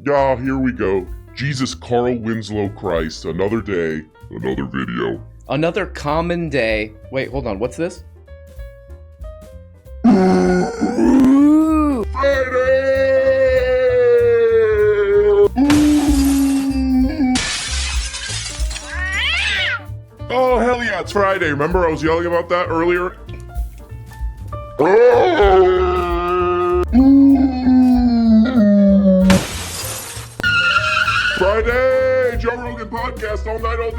Yeah, here we go. Jesus Carl Winslow Christ. Another day, another video. Another common day. Wait, hold on. What's this? Oh, hell yeah, it's Friday. Remember I was yelling about that earlier? Friday! Joe Rogan podcast all night, all day!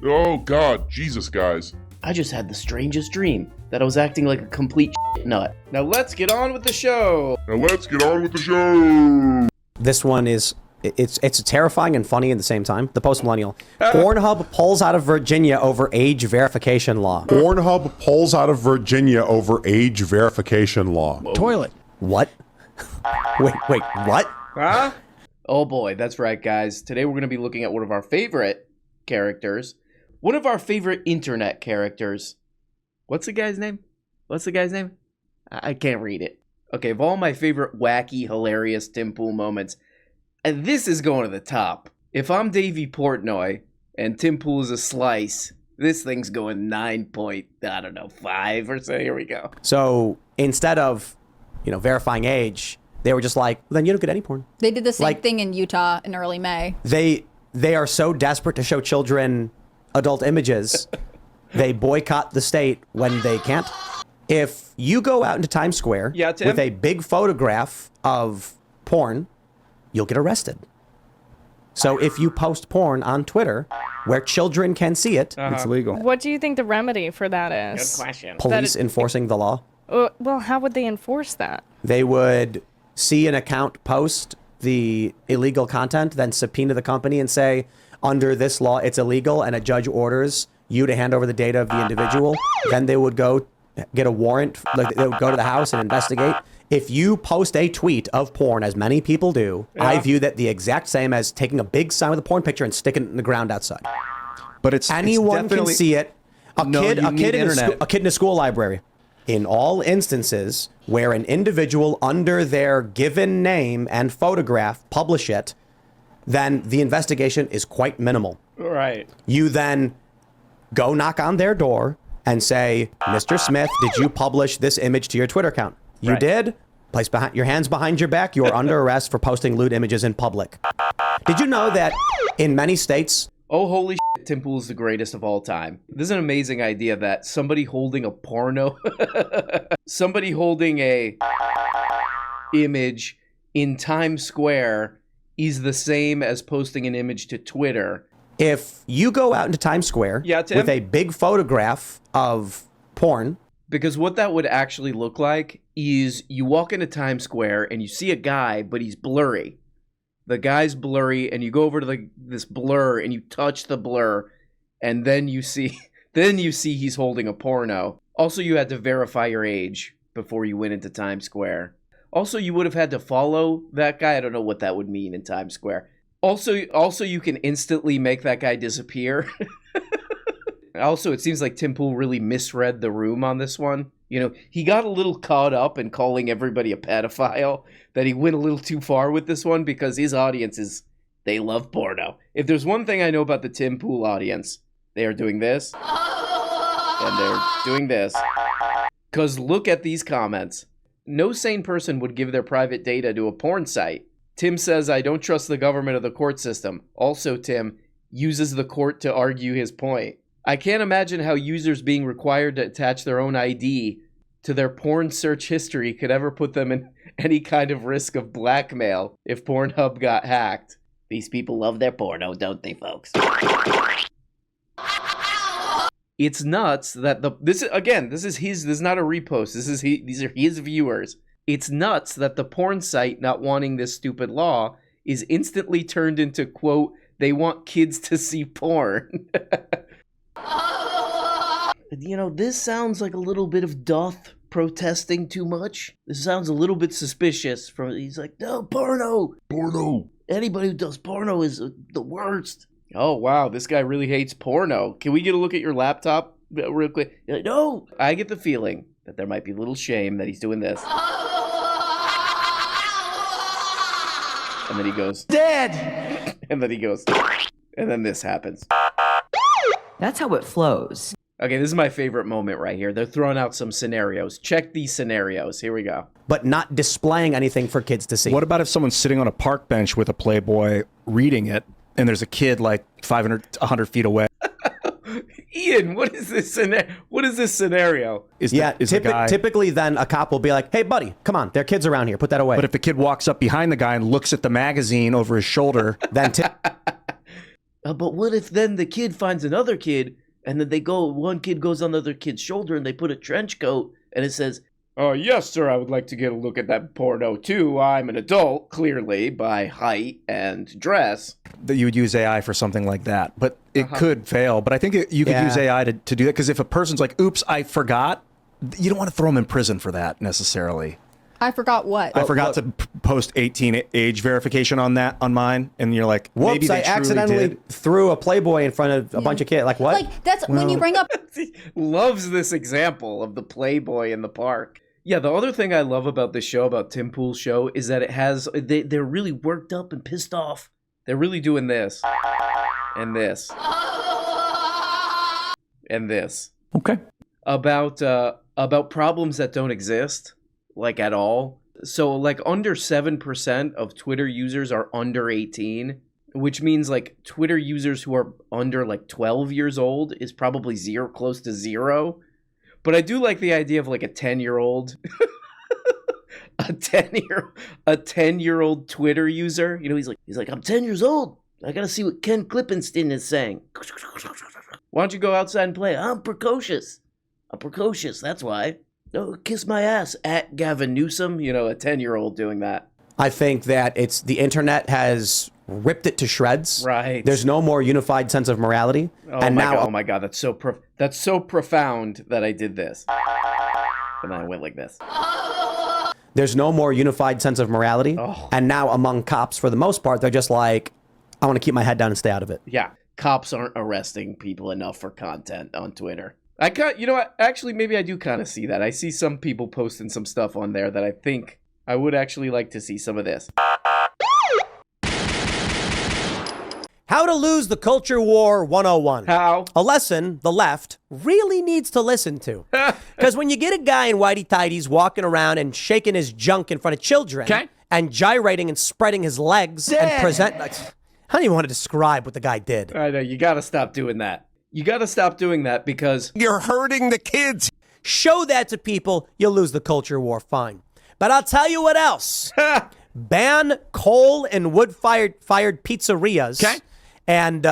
Oh, God. Jesus, guys. I just had the strangest dream that I was acting like a complete nut. Now let's get on with the show. This one is, it's terrifying and funny at the same time. The post-millennial. Pornhub pulls out of Virginia over age verification law. Pornhub pulls out of Virginia over age verification law. Whoa. Toilet. What? wait, what? Huh? Oh boy, that's right, guys. Today we're going to be looking at one of our favorite characters. One of our favorite internet characters. What's the guy's name? I can't read it. Okay, of all my favorite wacky, hilarious Tim Pool moments, and this is going to the top. If I'm Davey Portnoy and Tim Pool is a slice, this thing's going 9.5 or so. Here we go. So instead of, verifying age, they were just like, well, then you don't get any porn. They did the same thing in Utah in early May. They are so desperate to show children adult images, they boycott the state when they can't. If you go out into Times Square with a big photograph of porn, you'll get arrested. So if you post porn on Twitter where children can see it, it's illegal. What do you think the remedy for that is? Good question. Police enforcing the law. Well, how would they enforce that? They would see an account post the illegal content, then subpoena the company and say, under this law, it's illegal, and a judge orders you to hand over the data of the individual. Then they would go get a warrant. They would go to the house and investigate. If you post a tweet of porn, as many people do, I view that the exact same as taking a big sign with a porn picture and sticking it in the ground outside. But anyone can see it. A kid in a school library. In all instances where an individual under their given name and photograph publish it, then the investigation is quite minimal. Right. You then go knock on their door and say, Mr. Smith, did you publish this image to your Twitter account? You did? Place your hands behind your back. You are under arrest for posting lewd images in public. Did you know that in many states... Oh, holy shit, Tim Pool is the greatest of all time. This is an amazing idea that somebody holding a porno... somebody holding a image in Times Square is the same as posting an image to Twitter. If you go out into Times Square with a big photograph of porn... Because what that would actually look like is you walk into Times Square and you see a guy, but he's blurry. The guy's blurry, and you go over to this blur and you touch the blur, and then you see he's holding a porno. Also, you had to verify your age before you went into Times Square. Also, you would have had to follow that guy. I don't know what that would mean in Times Square. Also, you can instantly make that guy disappear. Also, it seems like Tim Pool really misread the room on this one. He got a little caught up in calling everybody a pedophile, that he went a little too far with this one because his audience they love porno. If there's one thing I know about the Tim Pool audience, they are doing this, and they're doing this. Because look at these comments. No sane person would give their private data to a porn site. Tim says, I don't trust the government or the court system. Also, Tim uses the court to argue his point. I can't imagine how users being required to attach their own ID to their porn search history could ever put them in any kind of risk of blackmail if Pornhub got hacked. These people love their porno, don't they, folks? It's nuts that this is not a repost. These are his viewers. It's nuts that the porn site not wanting this stupid law is instantly turned into, quote, they want kids to see porn. This sounds like a little bit of doth protesting too much. This sounds a little bit suspicious. He's like, no, porno. Anybody who does porno is the worst. Oh, wow, this guy really hates porno. Can we get a look at your laptop real quick? You're like, no. I get the feeling that there might be a little shame that he's doing this. And then he goes, Dad! And then he goes, and then this happens. That's how it flows. Okay, this is my favorite moment right here. They're throwing out some scenarios. Check these scenarios. Here we go. But not displaying anything for kids to see. What about if someone's sitting on a park bench with a Playboy reading it, and there's a kid like 100 feet away? Ian, what is this scenario? Typically then a cop will be like, hey, buddy, come on, there are kids around here. Put that away. But if the kid walks up behind the guy and looks at the magazine over his shoulder, then but what if then the kid finds another kid, and then one kid goes on the other kid's shoulder, and they put a trench coat, and it says, oh, yes, sir, I would like to get a look at that porno, too. I'm an adult, clearly, by height and dress. That you would use AI for something like that. But it could fail. But I think you could use AI to do that. Because if a person's like, oops, I forgot, you don't want to throw them in prison for that, necessarily. I forgot what? I forgot to post 18 age verification on mine. And you're like, whoops, maybe they I accidentally did. threw a Playboy in front of a bunch of kids. Like, what? Like, that's when you bring up... He loves this example of the Playboy in the park. Yeah, the other thing I love about this show, about Tim Pool's show, is that they're really worked up and pissed off. They're really doing this. And this. And this. Okay. About problems that don't exist, like at all. So like under 7% of Twitter users are under 18, which means like Twitter users who are under like 12 years old is probably close to zero. But I do like the idea of like a 10-year-old, a 10-year-old Twitter user. You know, he's like, I'm 10 years old. I gotta see what Ken Klippensteen is saying. Why don't you go outside and play? I'm precocious. That's why. Oh, kiss my ass at Gavin Newsom. You know, a 10-year-old doing that. I think that the internet has ripped it to shreds. Right. There's no more unified sense of morality. Oh my god, that's so profound that I did this. And then I went like this. There's no more unified sense of morality. Oh. And now among cops, for the most part, they're just like, I want to keep my head down and stay out of it. Yeah, cops aren't arresting people enough for content on Twitter. Actually, maybe I do kind of see that. I see some people posting some stuff on there that I think I would actually like to see some of this. How to lose the culture war 101. How? A lesson the left really needs to listen to. Because when you get a guy in whitey tighties walking around and shaking his junk in front of children and gyrating and spreading his legs and present... I don't even want to describe what the guy did. I know, you got to stop doing that. You got to stop doing that because... You're hurting the kids. Show that to people, you'll lose the culture war, fine. But I'll tell you what else. Ban coal and wood-fired pizzerias. Okay. And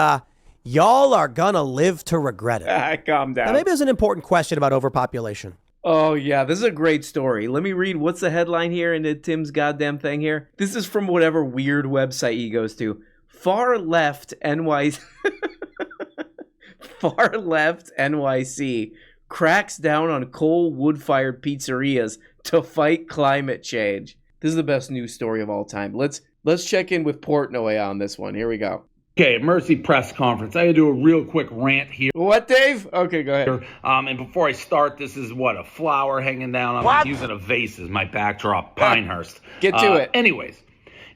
y'all are gonna live to regret it. Calm down. Now, maybe there's an important question about overpopulation. Oh, yeah, this is a great story. Let me read, what's the headline here into Tim's goddamn thing here? This is from whatever weird website he goes to. Far Left NYC cracks down on coal wood-fired pizzerias to fight climate change. This is the best news story of all time. Let's check in with Portnoy on this one. Here we go. Okay, Mercy press conference. I had to do a real quick rant here. What, Dave? Okay, go ahead. And before I start, this is a flower hanging down. I'm using a vase as my backdrop, Pinehurst. Get to it. Anyways,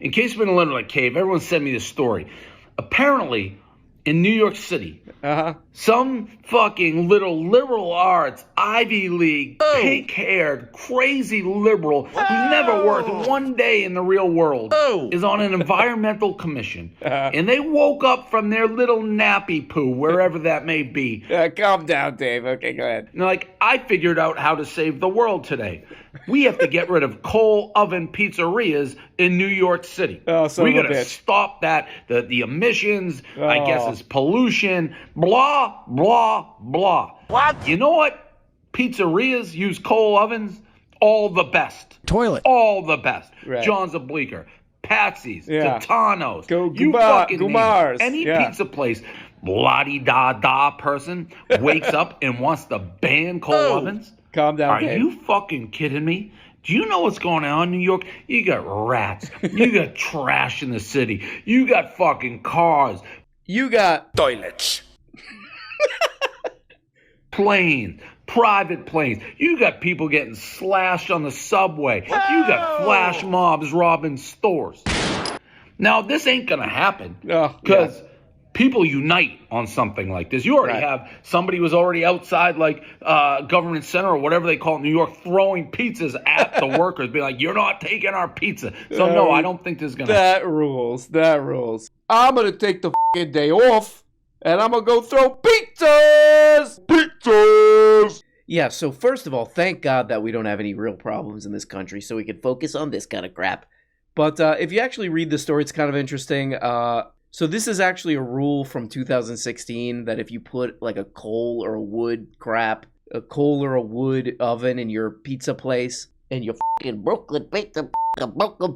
in case you've been in Little Cave, everyone sent me this story. Apparently, in New York City, some fucking little liberal arts, Ivy League, pink-haired, crazy liberal who's never worked one day in the real world is on an environmental commission. And they woke up from their little nappy poo, wherever that may be. Calm down, Dave. Okay, go ahead. And they're like, I figured out how to save the world today. We have to get rid of coal oven pizzerias in New York City. We gotta stop that. The emissions, I guess, is pollution. Blah, blah, blah. What? You know what? Pizzerias use coal ovens. All the best. Toilet. All the best. Right. John's of Bleecker, Patsy's, Yeah. Totano's. Gumars. Any pizza place. La-di-da-da person wakes up and wants to ban coal ovens. Calm down, Are Dave. you fucking kidding me? Do you know what's going on in New York? You got rats. You got trash in the city. You got fucking cars. You got toilets. Planes, private planes. You got people getting slashed on the subway. You got flash mobs robbing stores. Now, this ain't going to happen because people unite on something like this. You already have somebody was already outside like government center or whatever they call it in New York throwing pizzas at the workers, being like, you're not taking our pizza. So, no, I don't think this is going to happen. That rules. I'm going to take the fucking day off. And I'm going to go throw pizzas! Pizzas! Yeah, so first of all, thank God that we don't have any real problems in this country, so we can focus on this kind of crap. But if you actually read the story, it's kind of interesting. So this is actually a rule from 2016 that if you put like a coal or a wood oven in your pizza place, and your fucking Brooklyn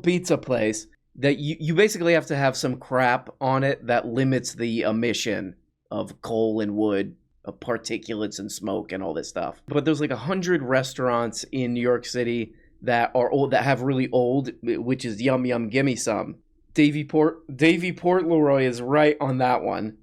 pizza place, that you basically have to have some crap on it that limits the emission of coal and wood, of particulates and smoke and all this stuff. But there's like 100 restaurants in New York City that are old, that have really old, which is yum, gimme some. Davy Portleroy is right on that one.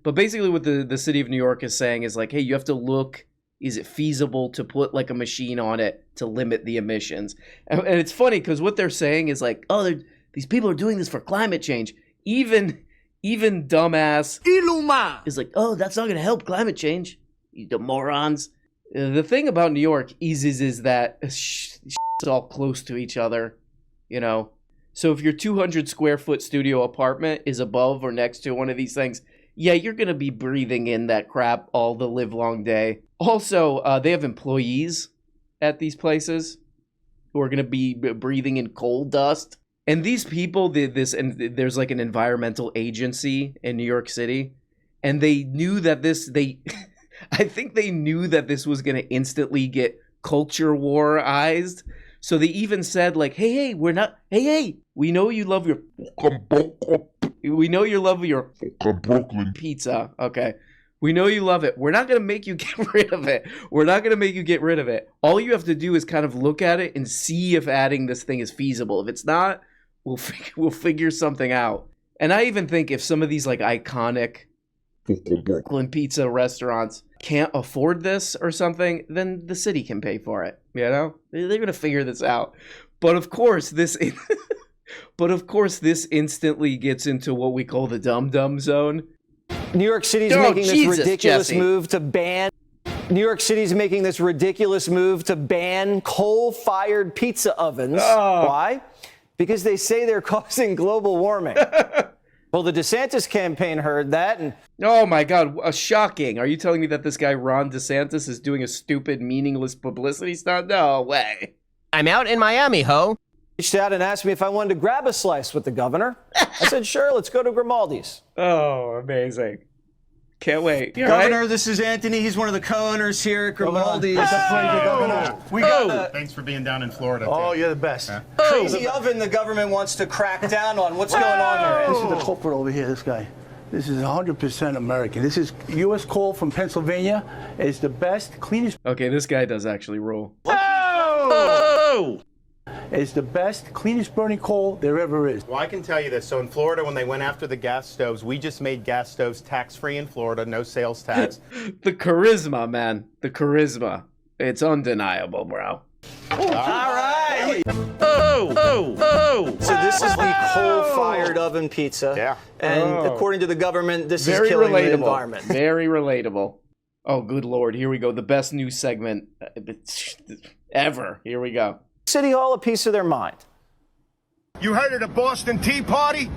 But basically what the city of New York is saying is like, hey, you have to look, is it feasible to put like a machine on it to limit the emissions? And it's funny because what they're saying is like, oh, these people are doing this for climate change. Even dumbass Iluma is like, oh, that's not going to help climate change. You morons. The thing about New York is that it's all close to each other, you know. So if your 200 square foot studio apartment is above or next to one of these things, yeah, you're going to be breathing in that crap all the live long day. Also, they have employees at these places who are going to be breathing in coal dust. And these people did this, and there's like an environmental agency in New York City, and they knew that I think they knew that this was going to instantly get culture warized. So they even said like, hey, we know you love your Brooklyn pizza. Okay. We know you love it. We're not going to make you get rid of it. All you have to do is kind of look at it and see if adding this thing is feasible. If it's not, we'll figure something out. And I even think if some of these like iconic Brooklyn pizza restaurants can't afford this or something, then the city can pay for it. You know, they're going to figure this out. But of course, this instantly gets into what we call the dum-dum zone. New York City's making this ridiculous move to ban. New York City's making this ridiculous move to ban coal-fired pizza ovens. Oh. Why? Because they say they're causing global warming. Well, the DeSantis campaign heard that, and oh my God, shocking! Are you telling me that this guy Ron DeSantis is doing a stupid, meaningless publicity stunt? No way. I'm out in Miami, ho. Reached out and asked me if I wanted to grab a slice with the governor. I said, sure, let's go to Grimaldi's. Oh, amazing. Can't wait. Governor, right? This is Anthony. He's one of the co-owners here at Grimaldi's. Thanks for being down in Florida. Oh, you're the best. Crazy oven the government wants to crack down on. What's going on here? This is the culprit over here, this guy. This is 100% American. This is U.S. coal from Pennsylvania. It's the best, cleanest. Okay, this guy does actually rule. It's the best, cleanest burning coal there ever is. Well, I can tell you this. So in Florida, when they went after the gas stoves, we just made gas stoves tax-free in Florida, no sales tax. The charisma, man. The charisma. It's undeniable, bro. All right. So this is the coal-fired oven pizza. Yeah. And according to the government, this is killing the environment. Very relatable. Oh, good Lord. Here we go. The best news segment ever. Here we go. City Hall a piece of their mind. You heard of the Boston Tea Party?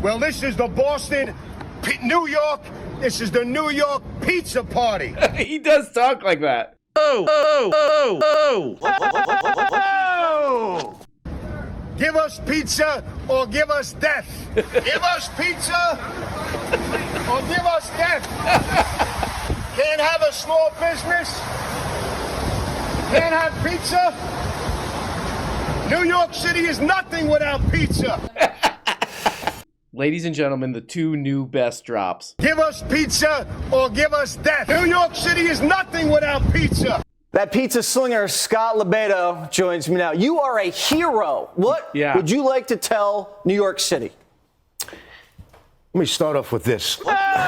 Well, this is the New York. This is the New York Pizza Party. He does talk like that. Give us pizza or give us death. Give us pizza or give us death. Can't have a small business. Can't have pizza. New York City is nothing without pizza. Ladies and gentlemen, the two new best drops. Give us pizza or give us death. New York City is nothing without pizza. That pizza slinger, Scott Lebedo, joins me now. You are a hero. What would you like to tell New York City? Let me start off with this.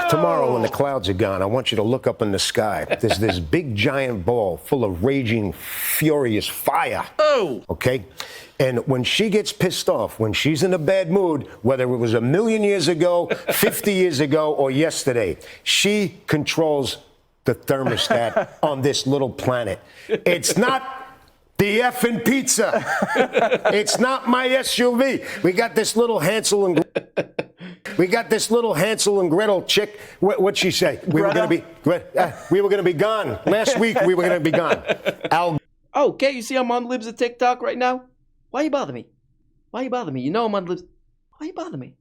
Tomorrow, when the clouds are gone, I want you to look up in the sky. There's this big giant ball full of raging, furious fire. Oh! Okay? And when she gets pissed off, when she's in a bad mood, whether it was 1,000,000 years ago, 50 years ago, or yesterday, she controls the thermostat on this little planet. It's not the effing pizza. It's not my SUV. We got this little Hansel and Gretel chick. What'd she say? We were gonna be gone. Last week we were gonna be gone. Oh, okay, you see I'm on Libs of TikTok right now? Why you bother me? Why you bother me? You know I'm on Libs. Why you bother me?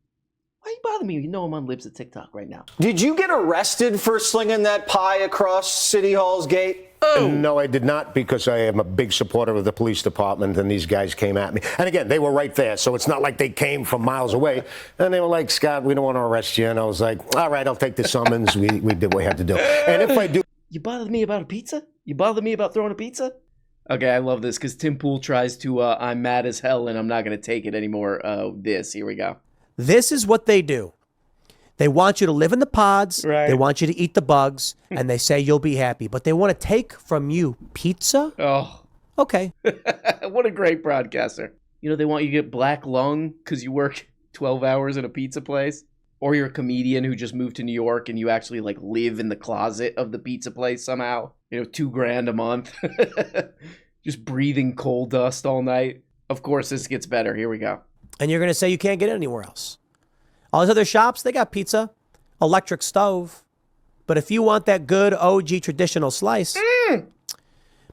Why you bother me? You know I'm on Libs of TikTok right now. Did you get arrested for slinging that pie across City Hall's gate? Oh. No, I did not, because I am a big supporter of the police department, and these guys came at me. And again, they were right there, so it's not like they came from miles away. And they were like, Scott, we don't want to arrest you. And I was like, all right, I'll take the summons. We did what we had to do. And if I do... You bothered me about a pizza? You bothered me about throwing a pizza? Okay, I love this, because Tim Pool tries to, I'm mad as hell, and I'm not going to take it anymore. Here we go. This is what they do. They want you to live in the pods. Right. They want you to eat the bugs, and they say you'll be happy. But they want to take from you pizza? Oh. Okay. What a great broadcaster. You know, they want you to get black lung because you work 12 hours at a pizza place. Or you're a comedian who just moved to New York and you actually, like, live in the closet of the pizza place somehow. You know, $2,000 a month. Just breathing coal dust all night. Of course, this gets better. Here we go. And you're going to say you can't get it anywhere else. All these other shops, they got pizza, electric stove. But if you want that good OG traditional slice,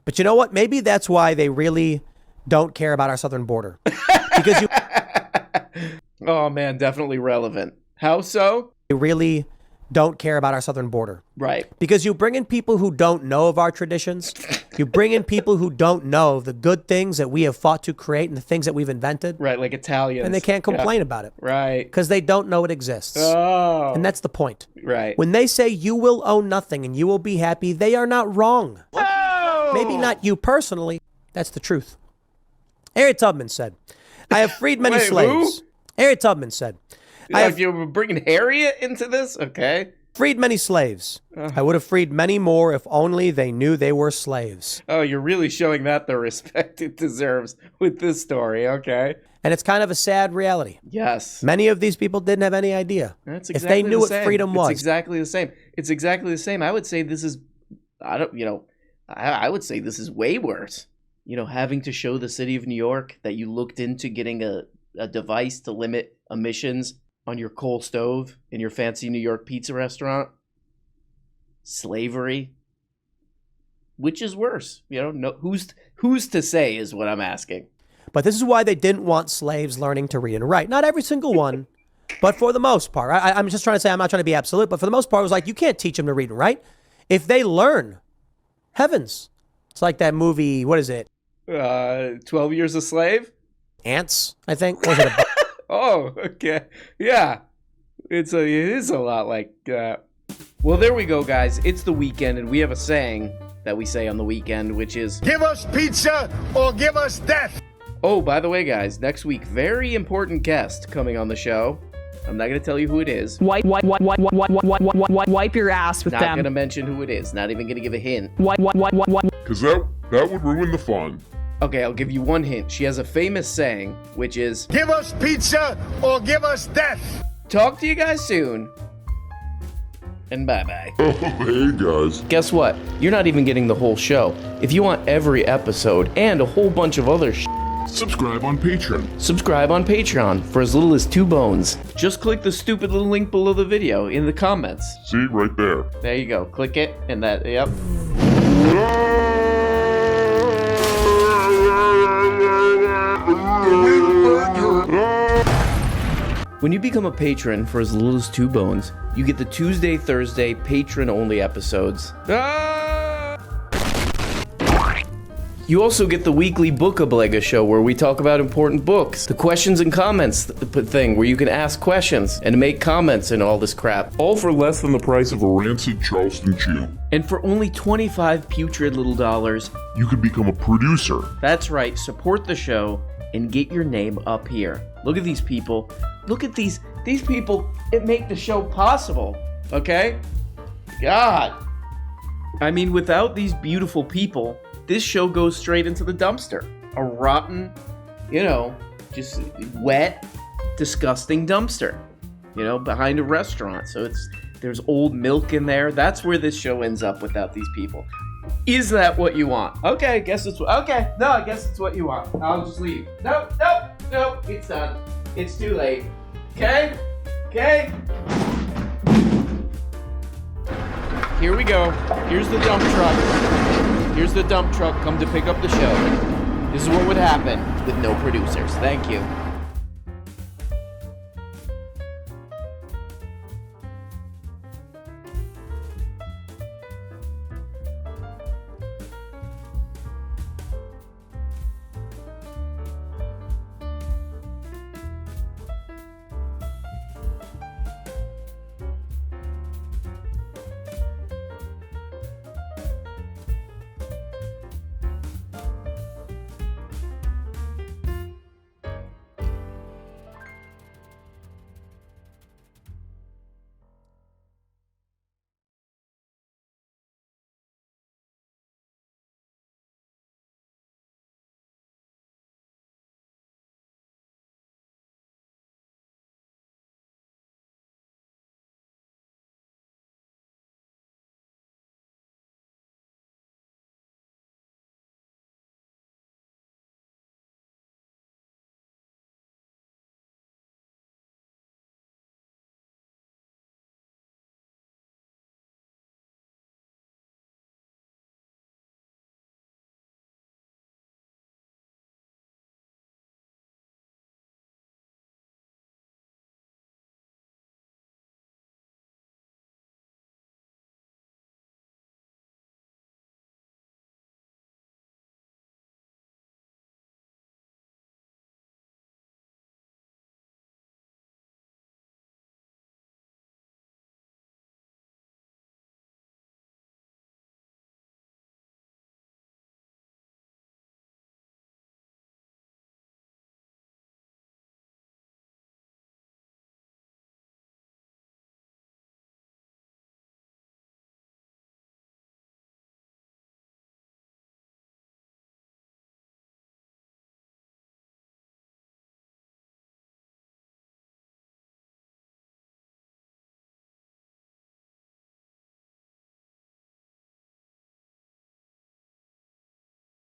but you know what? Maybe that's why they really don't care about our southern border. Because you... Oh, man, definitely relevant. How so? They really don't care about our southern border. Right. Because you bring in people who don't know of our traditions. You bring in people who don't know the good things that we have fought to create and the things that we've invented. Right, like Italians. And they can't complain about it. Right. Because they don't know it exists. Oh. And that's the point. Right. When they say you will own nothing and you will be happy, they are not wrong. Oh. Maybe not you personally. That's the truth. Harriet Tubman said, I have freed many slaves. Who? Harriet Tubman said, you were bringing Harriet into this? Okay. Freed many slaves. I would have freed many more if only they knew they were slaves. Oh, you're really showing that the respect it deserves with this story. Okay. And it's kind of a sad reality. Yes. Many of these people didn't have any idea. That's exactly if they knew what freedom was. It's exactly the same. It's exactly the same. I would say this is, I would say this is way worse. You know, having to show the city of New York that you looked into getting a device to limit emissions on your coal stove in your fancy New York pizza restaurant. Slavery. Which is worse? You know, no, who's to say is what I'm asking. But this is why they didn't want slaves learning to read and write. Not every single one, but for the most part. I'm just trying to say, I'm not trying to be absolute, but for the most part, it was like, you can't teach them to read and write. If they learn, heavens. It's like that movie, what is it? 12 Years a Slave? Ants, I think. Was it Oh, okay. Yeah. It is a lot like that. Well, there we go, guys. It's the weekend, and we have a saying that we say on the weekend, which is... Give us pizza or give us death. Oh, by the way, guys, next week, very important guest coming on the show. I'm not going to tell you who it is. Wipe your ass with them. Not going to mention who it is. Not even going to give a hint. Because that would ruin the fun. Okay, I'll give you one hint. She has a famous saying, which is... Give us pizza or give us death. Talk to you guys soon. And bye-bye. Oh, hey, guys. Guess what? You're not even getting the whole show. If you want every episode and a whole bunch of other subscribe on Patreon. Subscribe on Patreon for as little as 2 bones. Just click the stupid little link below the video in the comments. See, right there. There you go. Click it, and that, yep. When you become a patron for as little as 2 bones, you get the Tuesday, Thursday, patron-only episodes. You also get the weekly Book-a-Blega show where we talk about important books. The questions and comments thing where you can ask questions and make comments and all this crap. All for less than the price of a rancid Charleston Chew. And for only 25 putrid little dollars, you could become a producer. That's right, support the show and get your name up here. Look at these people. Look at these These people make the show possible, okay? God. I mean, without these beautiful people, this show goes straight into the dumpster. A rotten, just wet, disgusting dumpster, behind a restaurant. So there's old milk in there. That's where this show ends up without these people. Is that what you want? Okay, I guess it's what you want. I'll just leave. Nope, it's done. It's too late. Okay? Here we go. Here's the dump truck. Come to pick up the show. This is what would happen with no producers. Thank you.